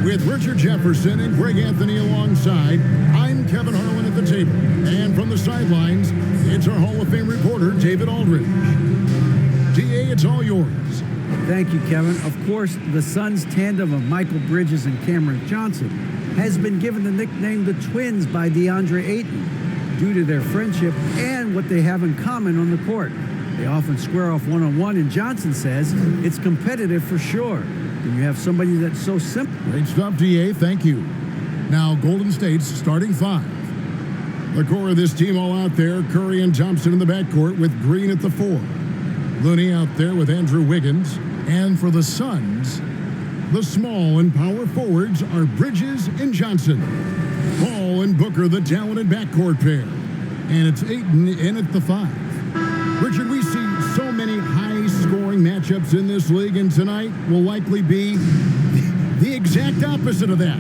With Richard Jefferson and Greg Anthony alongside, I'm Kevin Harlan at the table. And from the sidelines, it's our Hall of Fame reporter, David Aldridge. DA, it's all yours. Thank you, Kevin. Of course, the Suns tandem of Michael Bridges and Cameron Johnson has been given the nickname the Twins by DeAndre Ayton due to their friendship and what they have in common on the court. They often square off one-on-one, and Johnson says it's competitive for sure. When you have somebody that's so simple. Great stuff, DA. Thank you. Now, Golden State's starting five. The core of this team all out there, Curry and Thompson in the backcourt with Green at the 4. Looney out there with Andrew Wiggins. And for the Suns, the small and power forwards are Bridges and Johnson. Paul and Booker, the talented backcourt pair. And it's Ayton in at the 5. Richard, we see so many high-scoring matchups in this league, and tonight will likely be the exact opposite of that.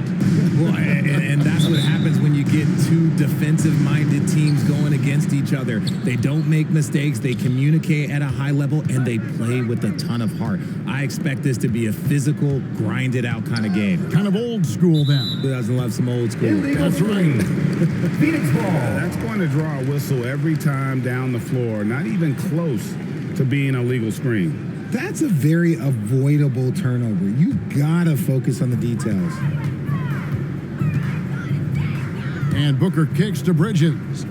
Well, and that's what happens when you get two defensive-minded teams going against each other. They don't make mistakes, they communicate at a high level, and they play with a ton of heart. I expect this to be a physical, grinded-out kind of game. Kind of old school, then. Who doesn't love some old school? That's right. Phoenix ball. That's going to draw a whistle every time down the floor. Not even close to being a legal screen. That's a very avoidable turnover. You gotta focus on the details. And Booker kicks to Bridges.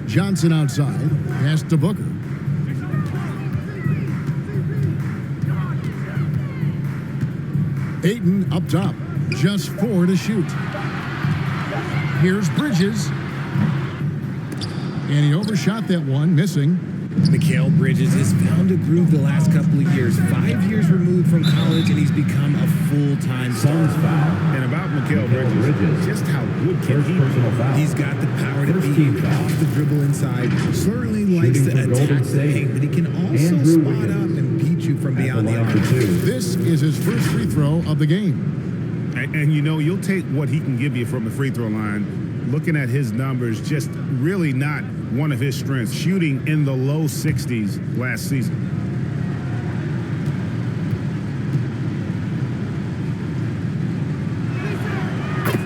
Johnson outside. Pass to Booker. Ayton up top. Just 4 to shoot. Here's Bridges. And he overshot that one, missing. Mikal Bridges has found a groove the last couple of years. 5 years removed from college, and he's become a full-time SUNS foul. And about Mikal Bridges, just how good can he be? He's got the power to beat off the dribble inside. Certainly likes to attack the paint, but he can also spot up and beat you from beyond the arc. This is his first free throw of the game. And you know, you'll take what he can give you from the free throw line. Looking at his numbers, just really not one of his strengths. Shooting in the low 60s last season.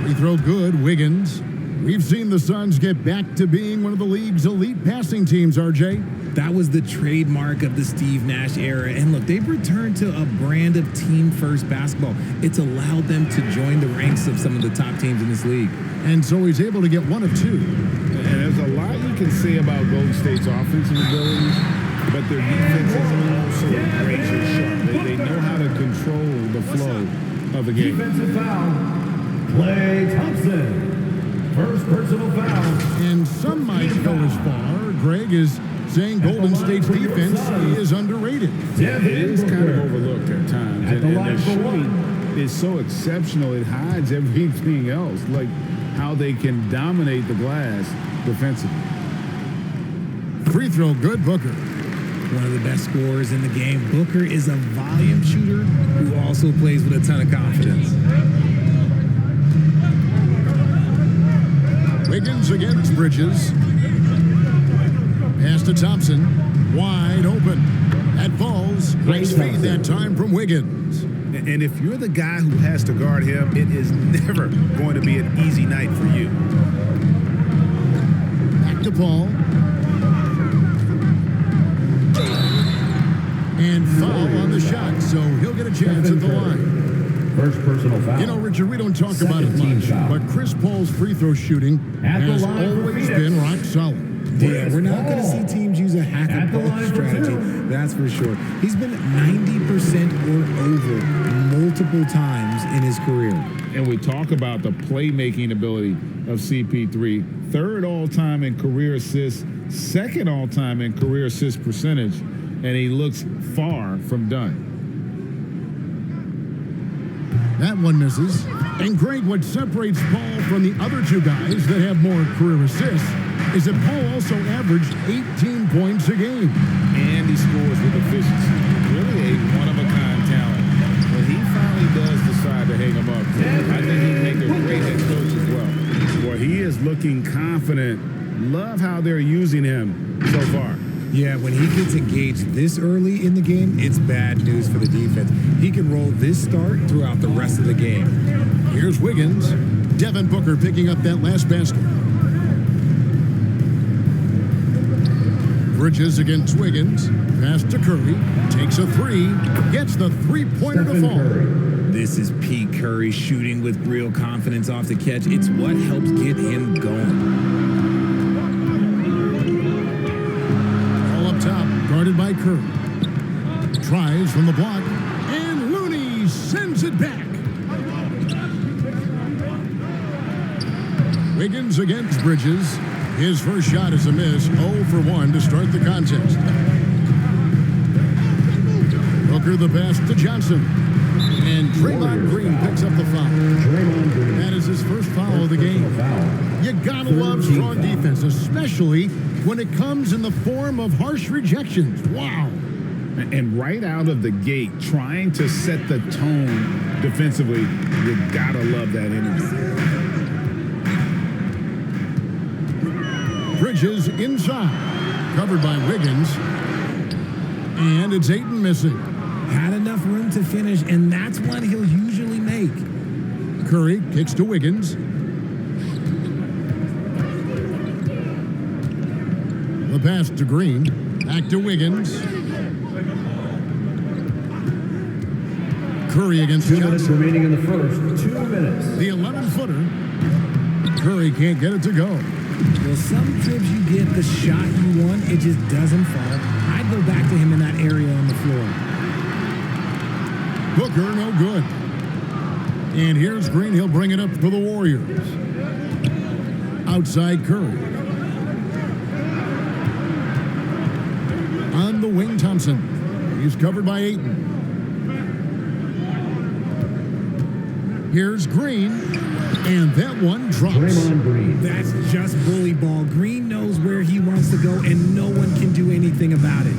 Free throw good, Wiggins. We've seen the Suns get back to being one of the league's elite passing teams, RJ. That was the trademark of the Steve Nash era. And look, they've returned to a brand of team-first basketball. It's allowed them to join the ranks of some of the top teams in this league. And so he's able to get 1 of 2. And there's a lot you can say about Golden State's offensive abilities, but their defense is also razor sharp. They know how to control the flow of the game. Defensive foul, Klay Thompson. First personal foul. And some might go as far, Greg, as saying Golden State's defense is underrated. It is kind of overlooked at times. And their shooting is so exceptional, it hides everything else, like how they can dominate the glass defensively. Free throw, good, Booker. One of the best scorers in the game. Booker is a volume shooter who also plays with a ton of confidence. Wiggins against Bridges. Pass to Thompson. Wide open. That falls. Nice feed that time from Wiggins. And if you're the guy who has to guard him, it is never going to be an easy night for you. Back to Paul. And foul on the shot, so he'll get a chance at the line. First personal foul. You know, Richard, we don't talk about it much, but Chris Paul's free throw shooting has always been rock solid. Yeah, we're not going to see teams use a hack and ball strategy, that's for sure. He's been 90% or over multiple times in his career. And we talk about the playmaking ability of CP3. Third all-time in career assists, second all-time in career assist percentage, and he looks far from done. That one misses. And Greg, what separates Paul from the other two guys that have more career assists is that Paul also averaged 18 points a game. And he scores with efficiency. Really a one-of-a-kind talent. When he finally does decide to hang him up, I think he'd make a great head coach as well. Boy, he is looking confident. Love how they're using him so far. Yeah, when he gets engaged this early in the game, it's bad news for the defense. He can roll this start throughout the rest of the game. Here's Wiggins. Devin Booker picking up that last basket. Bridges against Wiggins. Pass to Curry. Takes a three. Gets the three-pointer to fall. This is Pete Curry shooting with real confidence off the catch. It's what helps get him going. All up top, guarded by Curry. Tries from the block, and Looney sends it back. Wiggins against Bridges. His first shot is a miss, 0 for 1 to start the contest. Booker the pass to Johnson. And Draymond Green picks up the foul. That is his first foul of the game. You gotta love strong defense, especially when it comes in the form of harsh rejections. Wow. And right out of the gate, trying to set the tone defensively, you gotta love that energy. Bridges inside, covered by Wiggins, and it's Ayton missing. Had enough room to finish, and that's one he'll usually make. Curry kicks to Wiggins. The pass to Green, back to Wiggins. Curry against 2 minutes Johnson. remaining in the first. 2 minutes. The 11-footer. Curry can't get it to go. Well, sometimes you get the shot you want, it just doesn't fall. I'd go back to him in that area on the floor. Booker, no good. And here's Green. He'll bring it up for the Warriors. Outside Curry. On the wing, Thompson. He's covered by Ayton. Here's Green. And that one drops. Draymond Green. That's just bully ball. Green knows where he wants to go, and no one can do anything about it.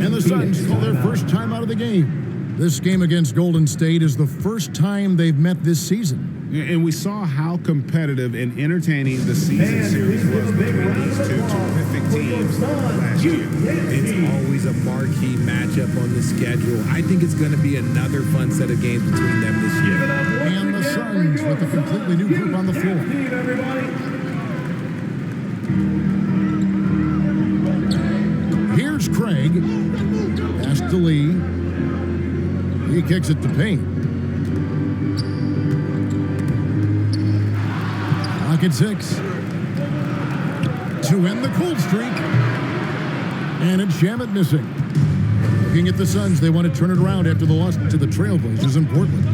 And the Suns call their first time out of the game. This game against Golden State is the first time they've met this season. And we saw how competitive and entertaining the season series was between these two terrific teams last year. It's always a marquee matchup on the schedule. I think it's going to be another fun set of games between them this year. And the Suns with a completely new group on the floor. Here's Craig. Pass to Lee. He kicks it to Payne. Clock at 6. To end the cold streak. And it's Shamet missing. Looking at the Suns, they want to turn it around after the loss to the Trailblazers in Portland.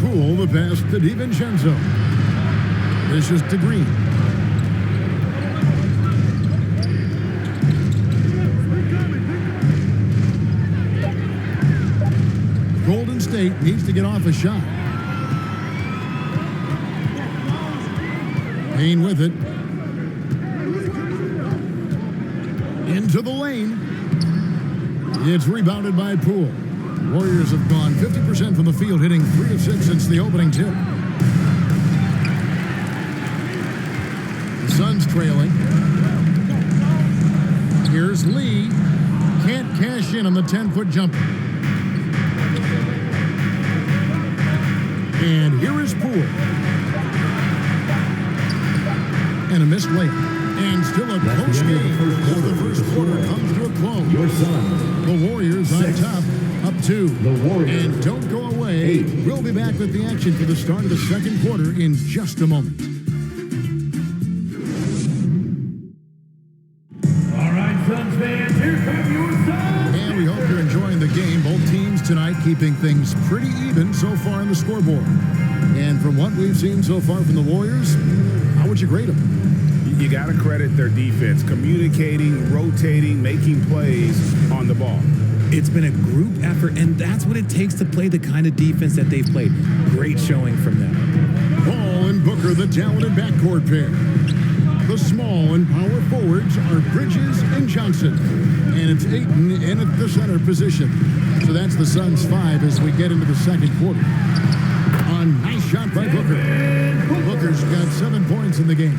Poole, the pass to DiVincenzo. Vicious to Green. Golden State needs to get off a shot. Payne with it. Into the lane. It's rebounded by Poole. Warriors have gone 50% from the field, hitting 3 of 6 since the opening tip. The Suns trailing. Here's Lee. Can't cash in on the 10-foot jumper. And here is Poole. And a missed layup. And still a close game as the first quarter comes to a close. Your Suns. The Warriors on 6. top, up 2. The Warriors. And don't go away. 8. We'll be back with the action for the start of the second quarter in just a moment. All right, Suns fans, here come your Suns. And we hope you're enjoying the game. Both teams tonight keeping things pretty even so far on the scoreboard. And from what we've seen so far from the Warriors, how would you grade them? You got to credit their defense, communicating, rotating, making plays on the ball. It's been a group effort, and that's what it takes to play the kind of defense that they've played. Great showing from them. Ball and Booker, the talented backcourt pair. The small and power forwards are Bridges and Johnson. And it's Ayton in at the center position. So that's the Suns 5 as we get into the second quarter. A nice shot by Booker. Booker's got 7 points in the game.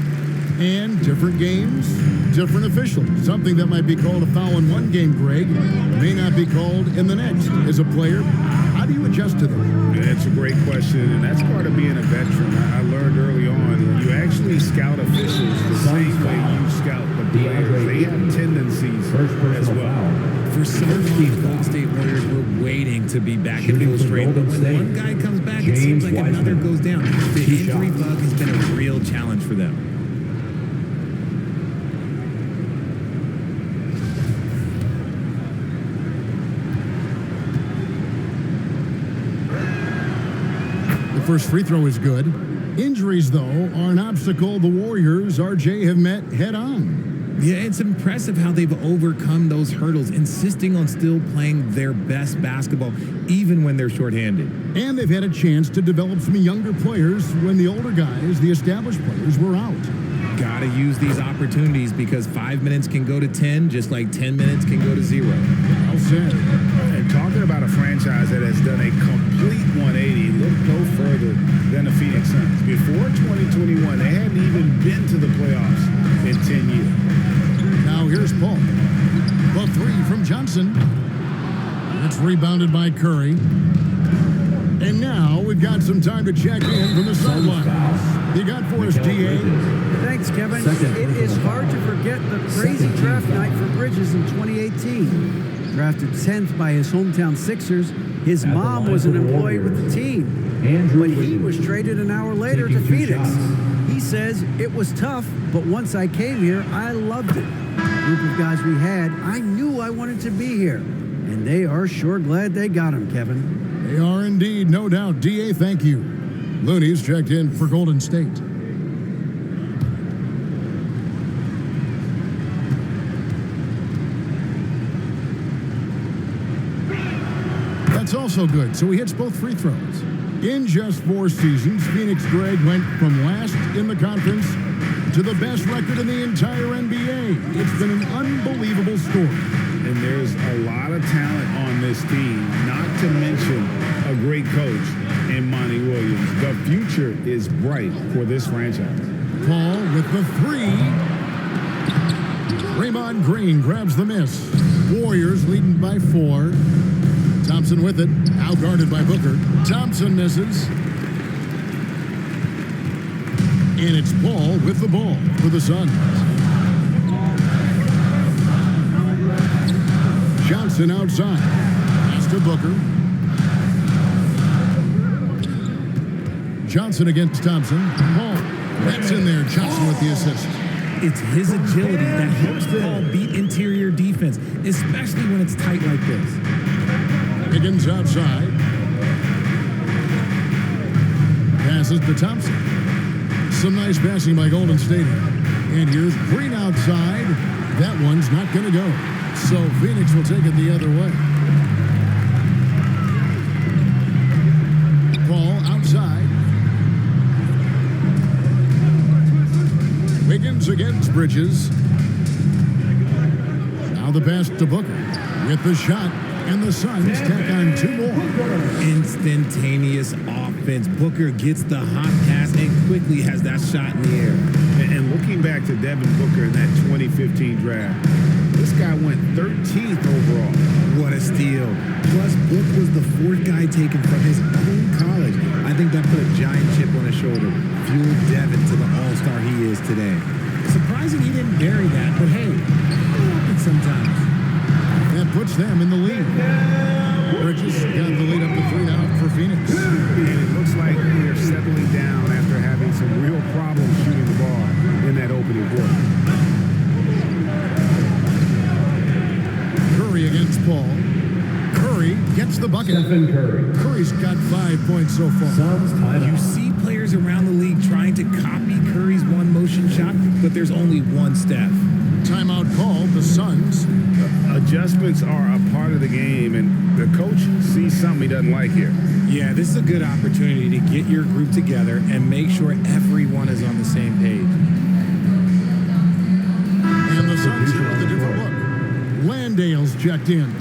And different games, different officials. Something that might be called a foul in one game, Greg, may not be called in the next. As a player, how do you adjust to that? That's a great question, and that's part of being a veteran. I learned early on, you actually scout officials the same way you scout the players. They have tendencies as well. For some of these Golden State Warriors, we're waiting to be back at full strength, but when one guy comes back, it seems like another goes down. The injury bug has been a real challenge for them. First free throw is good. Injuries, though, are an obstacle the Warriors, RJ, have met head-on. Yeah, it's impressive how they've overcome those hurdles, insisting on still playing their best basketball, even when they're shorthanded. And they've had a chance to develop some younger players when the older guys, the established players, were out. Gotta use these opportunities because 5 minutes can go to 10, just like 10 minutes can go to 0. Well said. And talking about a franchise that has done a complete 180, look no further than the Phoenix Suns. Before 2021, they hadn't even been to the playoffs in 10 years. Now here's Paul. The three from Johnson. It's rebounded by Curry. And now we've got some time to check in from the sideline. You got for us, DA? Thanks, Kevin. It is hard to forget the crazy draft night for Bridges in 2018. Drafted 10th by his hometown Sixers, his mom was an employee with the team. But he was traded an hour later to Phoenix. He says, it was tough, but once I came here, I loved it. The group of guys we had, I knew I wanted to be here. And they are sure glad they got him, Kevin. They are indeed, no doubt. DA, thank you. Looney's checked in for Golden State. That's also good, so he hits both free throws. In just 4 seasons, Phoenix Greg went from last in the conference to the best record in the entire NBA. It's been an unbelievable story. And there's a lot of talent on this team, not to mention a great coach in Monty Williams. The future is bright for this franchise. Paul with the 3. Draymond Green grabs the miss. Warriors leading by 4. Thompson with it, out-guarded by Booker. Thompson misses. And it's Paul with the ball for the Suns. Johnson outside. Pass to Booker. Johnson against Thompson. Paul. That's in there. Johnson with the assist. It's his agility that helps Paul beat interior defense, especially when it's tight like this. Higgins outside. Passes to Thompson. Some nice passing by Golden State. And here's Green outside. That one's not going to go. So Phoenix will take it the other way. Paul outside. Wiggins against Bridges. Now the pass to Booker with the shot. And the Suns tack on 2 more. Instantaneous offense. Booker gets the hot pass and quickly has that shot in the air. And looking back to Devin Booker in that 2015 draft, this guy went 13th overall. What a steal. Plus, Book was the 4th guy taken from his own college. I think that put a giant chip on his shoulder, fueled Devin to the all-star he is today. Surprising he didn't bury that, but hey, it happens sometimes. That puts them in the lead. Bridges got the lead up to 3 now for Phoenix. And it looks like they're settling down after having some real problems shooting the ball in that opening quarter. Curry against Paul. Curry gets the bucket. Stephen Curry. Curry's got 5 points so far. Suns timeout. You see players around the league trying to copy Curry's one-motion shot, but there's only one Steph. Timeout called. The Suns. Adjustments are a part of the game, and the coach sees something he doesn't like here. Yeah, this is a good opportunity to get your group together and make sure everyone is on the same page. And the Suns here with a different look. Landale's checked in.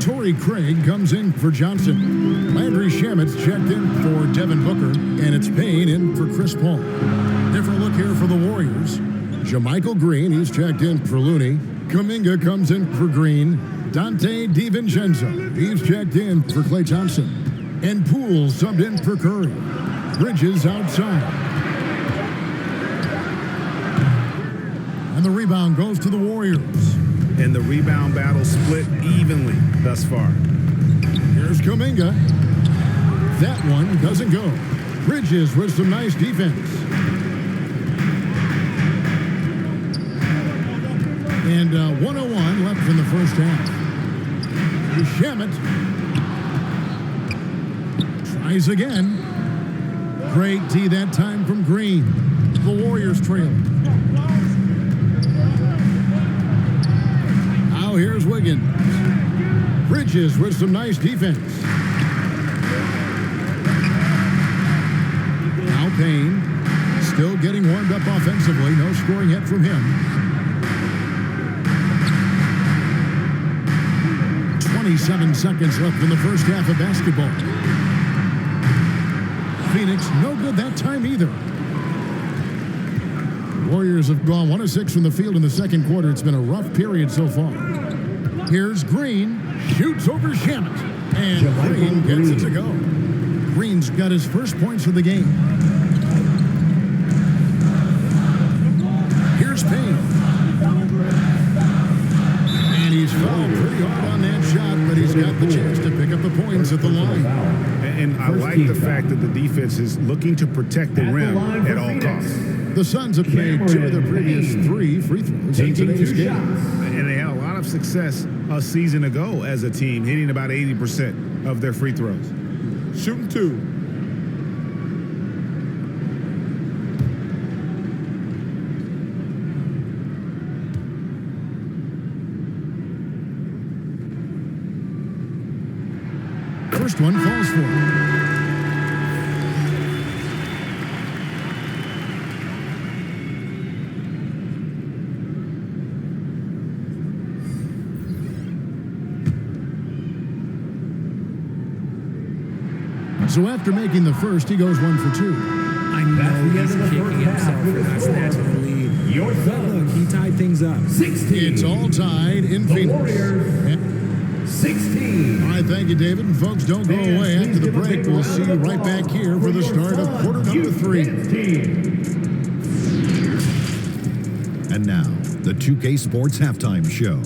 Torrey Craig comes in for Johnson. Landry Shamit's checked in for Devin Booker. And it's Payne in for Chris Paul. Different look here for the Warriors. Jermichael Green, he's checked in for Looney. Kuminga comes in for Green. Dante DiVincenzo, he's checked in for Klay Thompson. And Poole subbed in for Curry. Bridges outside. And the rebound goes to the Warriors. And the rebound battle split evenly thus far. Here's Kuminga. That one doesn't go. Bridges with some nice defense. And 101 left in the first half. Shamet tries again. Great D that time from Green. The Warriors trail. Now here's Wiggins. Bridges with some nice defense. Now Payne still getting warmed up offensively. No scoring yet from him. 27 seconds left in the first half of basketball. Phoenix no good that time either. Warriors have gone 1 of 6 from the field in the second quarter. It's been a rough period so far. Here's Green. Shoots over Shamet. And Green gets it to go. Green's got his first points of the game. Here's Payne. And he's fouled pretty hard on that shot, but he's got the chance to pick up the points at the line. And I like the fact that the defense is looking to protect the rim at all costs. The Suns have made 2 of their previous 3 free throws in today's game. And they had a lot of success a season ago as a team, hitting about 80% of their free throws. Shooting 2. First one falls for him. So after making the first, he goes 1 for 2. I know he's kicking himself for not snatching the lead. But look, he tied things up. 16. It's all tied in The Phoenix. Warriors, 16. All right, thank you, David. And folks, don't go away. After the break, we'll see you right back here for the start of quarter number 3. And now, the 2K Sports Halftime Show.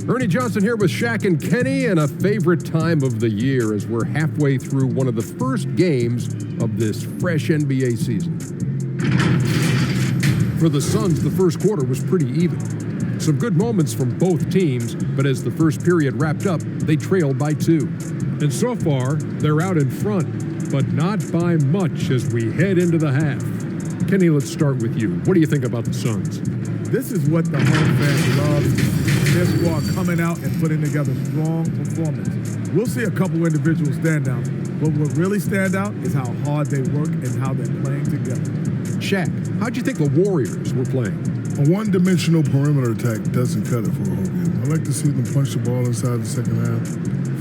Ernie Johnson here with Shaq and Kenny, and a favorite time of the year as we're halfway through one of the first games of this fresh NBA season. For the Suns, the first quarter was pretty even. Some good moments from both teams, but as the first period wrapped up, they trailed by 2. And so far, they're out in front, but not by much as we head into the half. Kenny, let's start with you. What do you think about the Suns? This is what the home fans love. Their squad coming out and putting together strong performance. We'll see a couple individuals stand out, but what really stand out is how hard they work and how they're playing together. Shaq, how'd you think the Warriors were playing? A one-dimensional perimeter attack doesn't cut it for a whole game. I like to see them punch the ball inside the second half,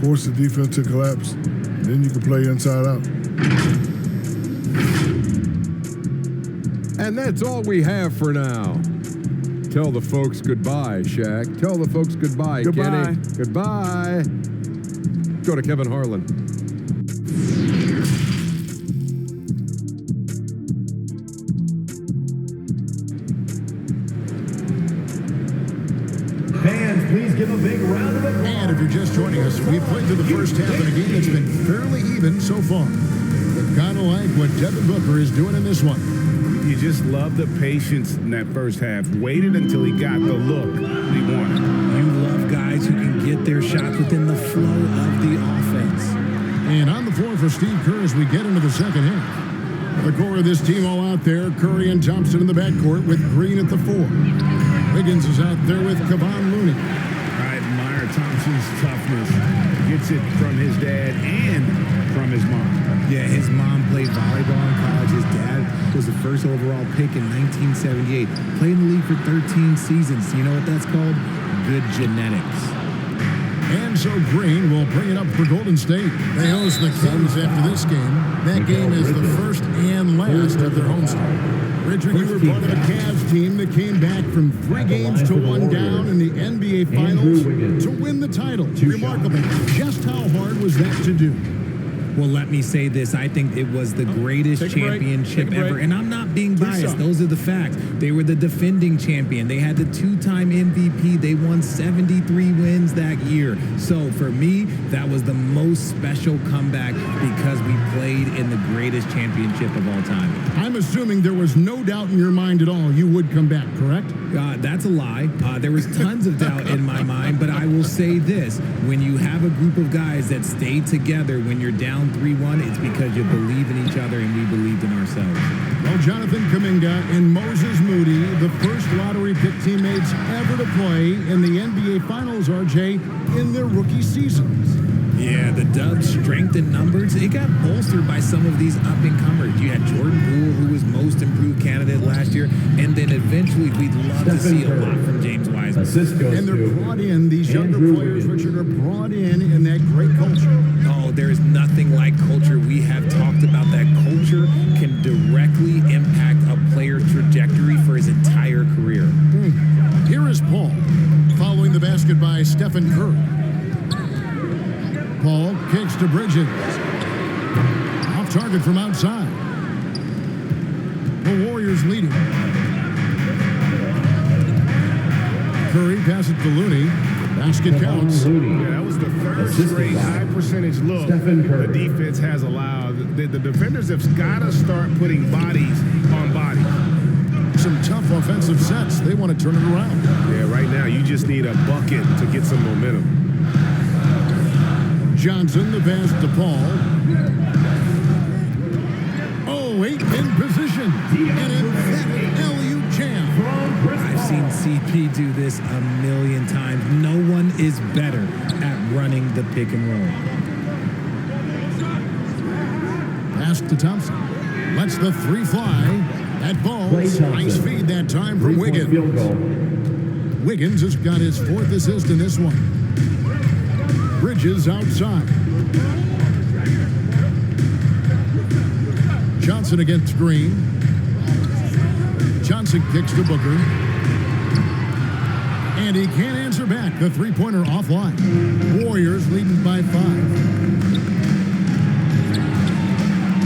force the defense to collapse, and then you can play inside out. And that's all we have for now. Tell the folks goodbye, Shaq. Tell the folks goodbye, Goodbye. Kenny. Goodbye. Go to Kevin Harlan. Fans, please give a big round of applause. And if you're just joining us, we've played through the first half in a game that's been fairly even so far. We've got to like what Devin Booker is doing in this one. You just love the patience in that first half. Waited until he got the look he wanted. You love guys who can get their shots within the flow of the offense. And on the floor for Steve Kerr as we get into the second half. The core of this team all out there. Curry and Thompson in the backcourt with Green at the 4. Wiggins is out there with Kevon Looney. I admire Thompson's toughness. Gets it from his dad and from his mom. Yeah, his mom played volleyball in college. His dad was the first overall pick in 1978. Played in the league for 13 seasons. You know what that's called? Good genetics. And so Green will bring it up for Golden State. They host the Kings after this game. That game is the first and last of their homestand. Richard, you were part of the Cavs team that came back from 3 games to 1 down in the NBA Finals to win the title. Remarkable. Just how hard was that to do? Well, let me say this. I think it was the greatest championship ever. And I'm not being biased. Those are the facts. They were the defending champion. They had the 2-time MVP. They won 73 wins that year. So for me, that was the most special comeback because we played in the greatest championship of all time. I'm assuming there was no doubt in your mind at all you would come back, correct? That's a lie. There was tons of doubt in my mind, but I will say this. When you have a group of guys that stay together when you're down 3-1, it's because you believe in each other and we believed in ourselves. Well, Jonathan Kuminga and Moses Moody, the first lottery pick teammates ever to play in the NBA Finals, RJ, in their rookie seasons. Yeah, the Dubs' strength in numbers, it got bolstered by some of these up-and-comers. You had Jordan Poole, who was most improved candidate last year, and then eventually we'd love to see a lot from James Wiseman. And they're brought in, these younger players, Richard, are brought in that great culture. Oh, there's nothing like culture. We have talked about that. Culture can directly impact a player's trajectory for his entire career. Here is Paul, following the basket by Stephen Curry. Paul kicks to Bridges. Off target from outside. The Warriors leading. Curry passes it to Looney. Basket counts. Yeah, that was the third straight high percentage look the defense has allowed. The defenders have got to start putting bodies on bodies. Some tough offensive sets. They want to turn it around. Yeah, right now you just need a bucket to get some momentum. Johnson, the pass to Paul. Oh, 8 in position. An emphatic LU jam. I've seen CP do this a million times. No one is better at running the pick and roll. Pass to Thompson. Lets the 3 fly. That falls. Nice feed that time from Wiggins. Wiggins has got his 4th assist in this one. Bridges outside. Johnson against Green. Johnson kicks to Booker. And he can't answer back. The 3-pointer offline. Warriors leading by 5.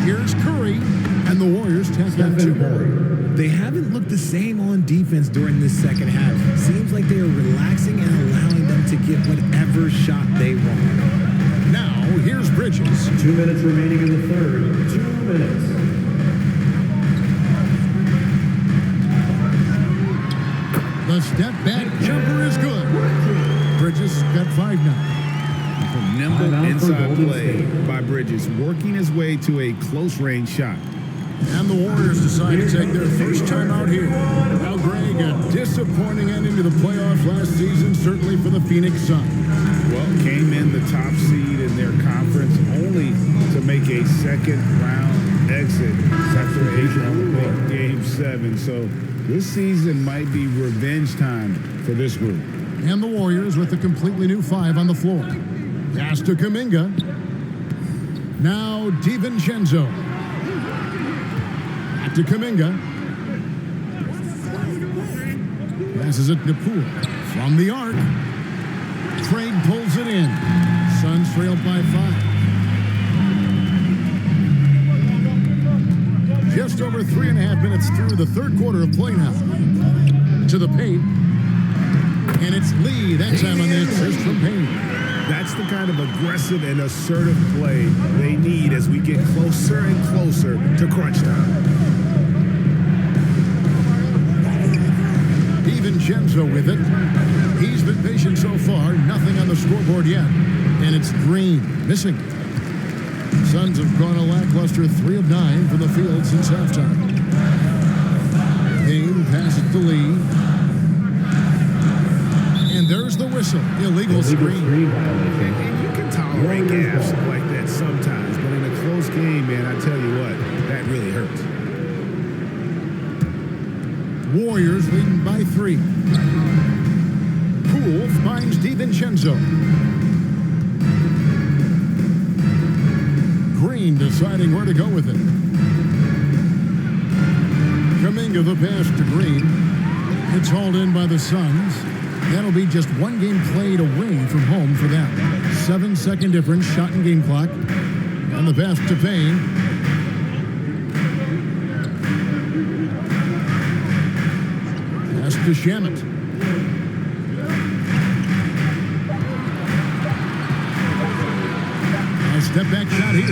Here's Curry. And the Warriors tack on 2 more. They haven't looked the same on defense during this second half. Seems like they are relaxing and allowing them to get whatever shot they want. Now, here's Bridges. 2 minutes remaining in the third. 2 minutes. The step back jumper is good. Bridges got 5 now. Nimble inside play by Bridges, working his way to a close-range shot. And the Warriors decide to take their first time out here. Now, Greg, a disappointing ending to the playoffs last season, certainly for the Phoenix Suns. Well, came in the top seed in their conference, only to make a second-round exit after Game 7. So this season might be revenge time for this group. And the Warriors with a completely new 5 on the floor. Pass to Kuminga. Now, DiVincenzo. Back to Kuminga. Passes it to Poole. From the arc. Craig pulls it in. Suns trailed by 5. Just over 3.5 minutes through the third quarter of play now. To the paint. And it's Lee that time on the assist from Payne. That's the kind of aggressive and assertive play they need as we get closer and closer to crunch time. DiVincenzo with it. He's been patient so far. Nothing on the scoreboard yet. And it's Green missing. Suns have gone a lackluster 3 of 9 from the field since halftime. Payne passes to Lee. And there's the whistle. Illegal screen. And you can tolerate gaps like that sometimes, but in a close game, man, I tell you what, that really hurts. Warriors leading by 3. Poole finds DiVincenzo. Green deciding where to go with it. Kuminga the pass to Green. It's hauled in by the Suns. That'll be just one game played away from home for them. 7-second difference, shot and game clock. And the pass to Payne. Pass to Shamet. A step back shot here.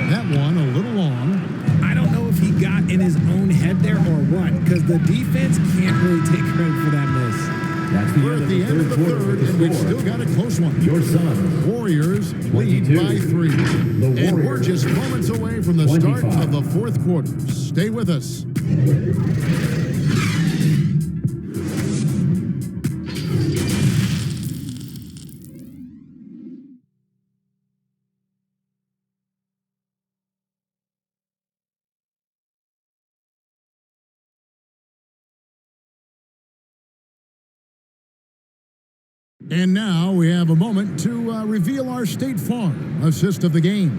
That one a little long. I don't know if he got in his own head there or what, because the defense can't really take credit for that miss. That's the We're at the end of the third, and we've still got a close one. Your Suns. Warriors lead by 3. And we're just moments away from the start of the fourth quarter. Stay with us. And now we have a moment to reveal our State Farm assist of the game.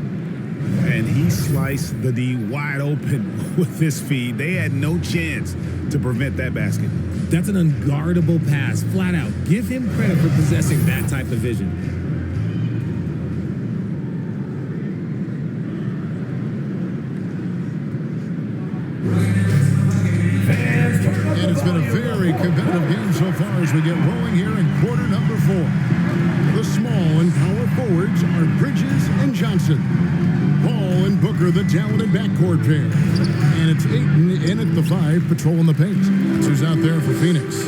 And he sliced the D wide open with his feed. They had no chance to prevent that basket. That's an unguardable pass, flat out. Give him credit for possessing that type of vision. And it's been a very competitive game so far as we get rolling here in quarter number 4. The small and power forwards are Bridges and Johnson. Paul and Booker, the talented backcourt pair. And it's Ayton in at the 5, patrolling the paint. That's who's out there for Phoenix.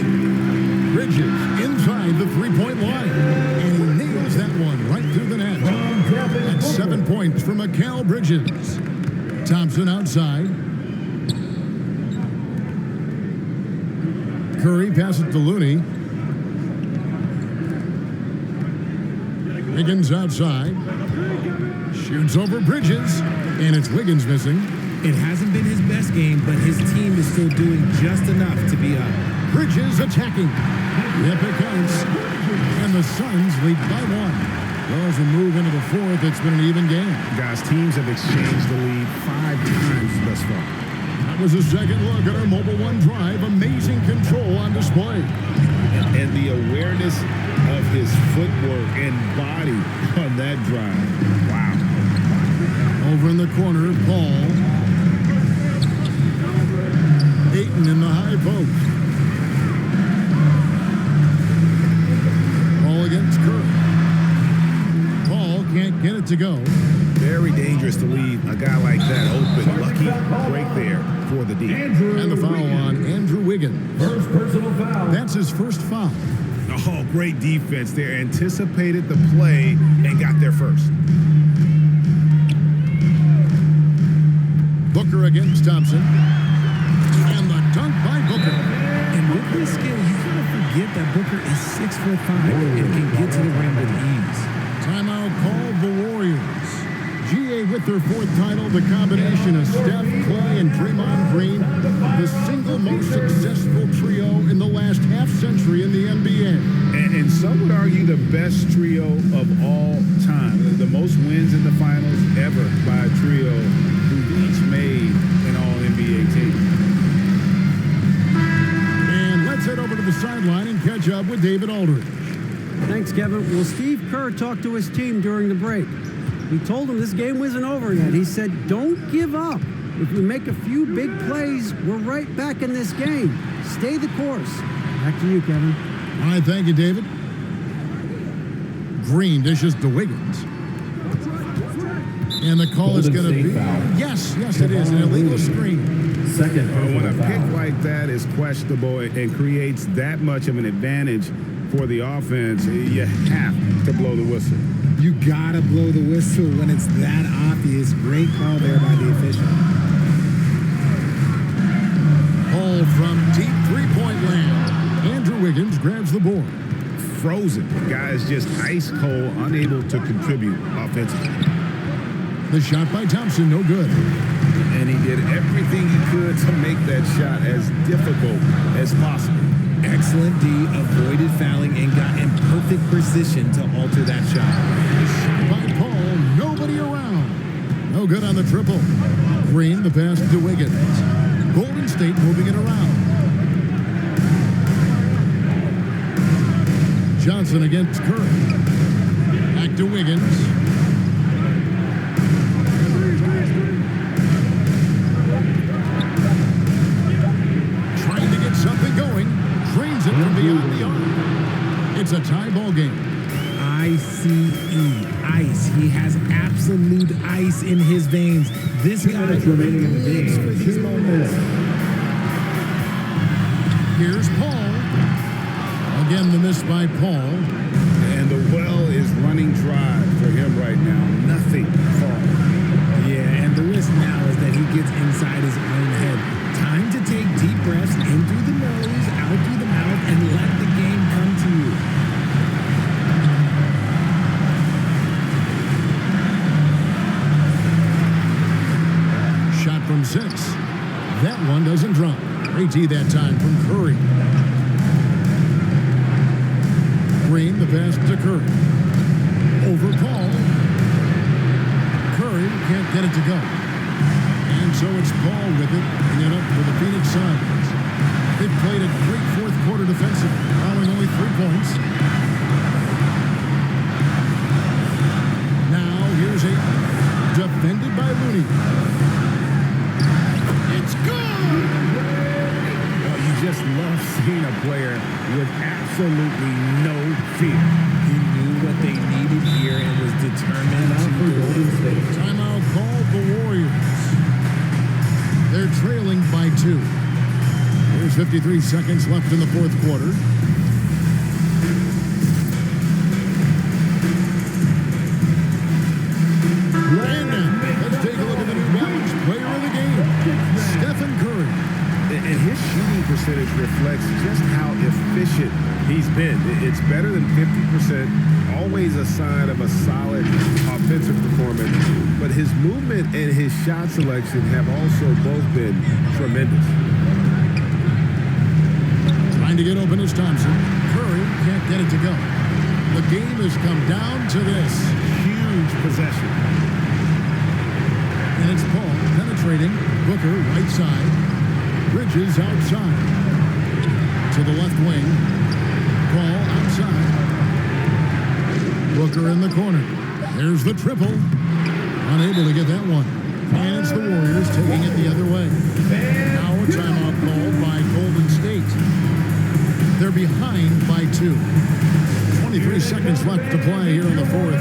Bridges inside the three-point line. And he nails that one right through the net. That's 7 points for Mikal Bridges. Thompson outside. Curry passes to Looney. Wiggins outside. Shoots over Bridges. And it's Wiggins missing. It hasn't been his best game, but his team is still doing just enough to be up. Bridges attacking. Yep, it counts. And the Suns lead by 1. Well, as we move into the fourth, it's been an even game. Guys, teams have exchanged the lead 5 times thus far. That was a second look at our Mobile One drive. Amazing control on display. And the awareness of his footwork and body on that drive. Wow. Over in the corner, Paul. Ayton in the high post. Paul against Curry. Paul can't get it to go. Very dangerous to leave a guy like that open. Lucky break there for the D. And the foul on Andrew Wiggins. First personal foul. That's his first foul. Oh, great defense there. Anticipated the play and got there first. Booker against Thompson. And the dunk by Booker. And with his skill, you kind of forget that Booker is 6'5" and can get to the rim with ease. Timeout called the Warriors. GA with their 4th title, the combination of Steph, Clay, and Draymond Green, the single most successful trio in the last half-century in the NBA. And some would argue the best trio of all time. The most wins in the finals ever by a trio who've each made an All-NBA team. And let's head over to the sideline and catch up with David Aldridge. Thanks, Kevin. Well, Steve Kerr talked to his team during the break. He told them this game wasn't over yet. He said, don't give up. If we make a few big plays, we're right back in this game. Stay the course. Back to you, Kevin. All right, thank you, David. Green dishes to Wiggins. And the call is going to be... Yes, it is. An illegal screen. Second When a personal pick foul. like that is questionable and creates that much of an advantage for the offense, you have to blow the whistle. You gotta blow the whistle when it's that obvious. Great call there by the official. Ball from deep three-point land. Andrew Wiggins grabs the board. Frozen. The guy is just ice cold, unable to contribute offensively. The shot by Thompson, no good. And he did everything he could to make that shot as difficult as possible. Excellent D, avoided fouling and got in perfect position to alter that shot. By Paul, nobody around. No No good on the triple. Green, the pass to Wiggins. Golden State moving it around. Johnson against Curry. Back to Wiggins. Trying to get something going. Drains it from beyond the arc. It's a tie ball game. ICE, ice. He has absolute ice in his veins. This guy lives for these moments. Here's Paul. Again, the miss by Paul. And the well is running dry for him right now. Nothing falling. Yeah, and the risk now is that he gets inside his own head. Time to take deep breaths in through the nose, out through the mouth, and let the game come to you. Shot from 6. That one doesn't drop. Great tee that time from Curry. Green, the pass to Curry. Over Paul. Curry can't get it to go. And so it's Paul with it, bringing it up for the Phoenix Suns. They've played a great fourth quarter defensive, allowing only 3 points. Now here's a defended by Looney. It's good! Well, you just love seeing a player with absolutely no fear. He knew what they needed here and was determined to do it. Timeout called the Warriors. They're trailing by 2. There's 53 seconds left in the fourth quarter. And now, let's take a look at the New Balance player of the game, Stephen Curry. And his shooting percentage reflects just how efficient he's been. It's better than 50%, always a sign of a solid offensive performance. But his movement and his shot selection have also both been tremendous. Trying to get open is Thompson. Curry can't get it to go. The game has come down to this. Huge possession. And it's Paul penetrating. Booker right side. Bridges outside. To the left wing. Paul outside. Booker in the corner. There's the triple. Unable to get that one. And it's the Warriors taking it the other way. Now a timeout called by Golden State. They're behind by 2. 23 seconds left to play here in the fourth.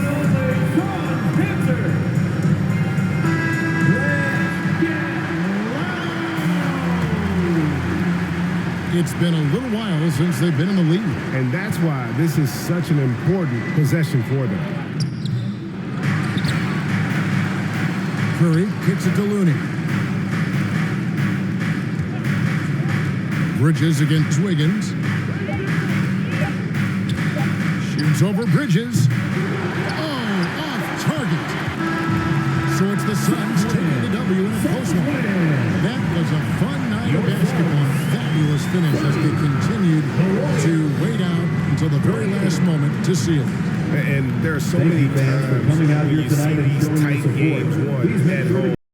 It's been a little while since they've been in the lead. And that's why this is such an important possession for them. Curry kicks it to Looney. Bridges against Wiggins. Shoots over Bridges. Oh, off target. So it's the Suns taking the W in a close one. That was a fun night of basketball. Fabulous finish as they continued to wait out until the very last moment to seal it. And there are so many times when you see these tight games won at home.